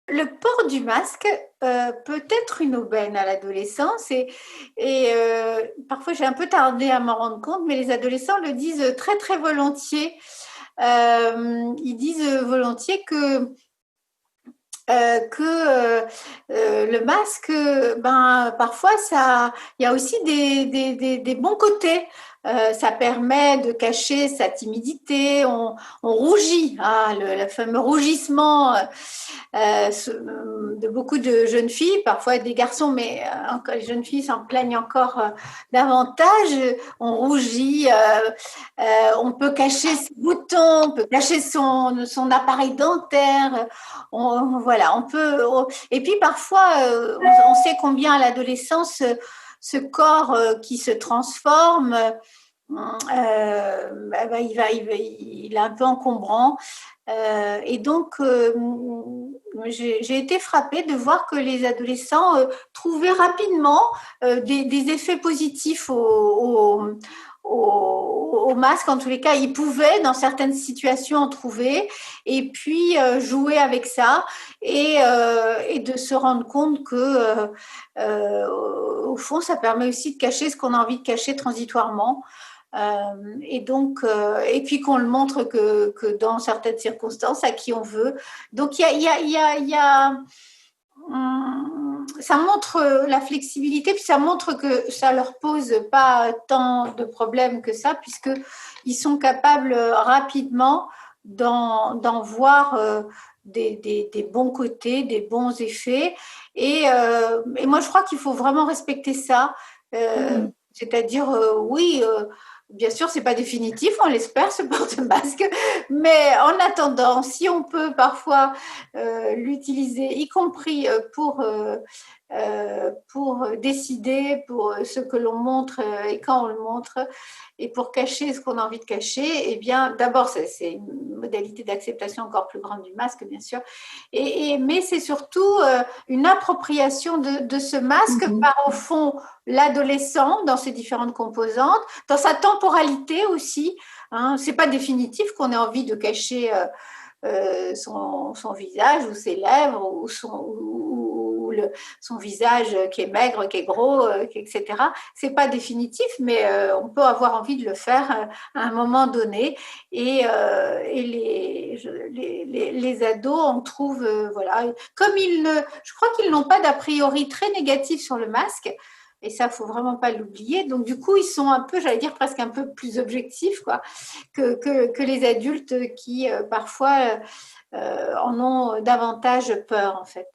Le port du masque peut être une aubaine à l'adolescence et parfois j'ai un peu tardé à m'en rendre compte, mais les adolescents le disent très très volontiers. Ils disent volontiers que le masque, ben, parfois, il y a aussi des bons côtés. Ça permet de cacher sa timidité, on rougit, hein, le fameux rougissement de beaucoup de jeunes filles, parfois des garçons, mais les jeunes filles s'en plaignent encore davantage. On rougit, on peut cacher ses boutons, on peut cacher son appareil dentaire. Voilà, on peut. Et puis parfois, on sait combien à l'adolescence, ce corps qui se transforme, il est un peu encombrant. Et donc, j'ai été frappée de voir que les adolescents trouvaient rapidement des effets positifs au masque. En tous les cas, ils pouvaient, dans certaines situations, en trouver et puis jouer avec ça et de se rendre compte que, au fond, ça permet aussi de cacher ce qu'on a envie de cacher transitoirement. Et donc, et puis qu'on le montre que dans certaines circonstances, à qui on veut. Donc, ça montre la flexibilité, puis ça montre que ça leur pose pas tant de problèmes que ça, puisqu'ils sont capables rapidement d'en voir des bons côtés, des bons effets. Et moi, je crois qu'il faut vraiment respecter ça. C'est-à-dire, oui, bien sûr, c'est pas définitif, on l'espère, ce porte-masque, mais en attendant, si on peut parfois l'utiliser, y compris pour décider, pour ce que l'on montre et quand on le montre, et pour cacher ce qu'on a envie de cacher, eh bien, d'abord, c'est une modalité d'acceptation encore plus grande du masque, bien sûr, mais c'est surtout une appropriation de ce masque Mhm. par, au fond, l'adolescent dans ses différentes composantes, dans sa temporalité aussi. Hein, c'est pas définitif qu'on ait envie de cacher son visage ou ses lèvres son visage qui est maigre, qui est gros, etc. C'est pas définitif, mais on peut avoir envie de le faire à un moment donné. Et les ados en trouvent, voilà, comme je crois qu'ils n'ont pas d'a priori très négatif sur le masque. Et ça, faut vraiment pas l'oublier. Donc, du coup, ils sont un peu, j'allais dire, presque un peu plus objectifs, quoi, que les adultes qui, parfois, en ont davantage peur, en fait.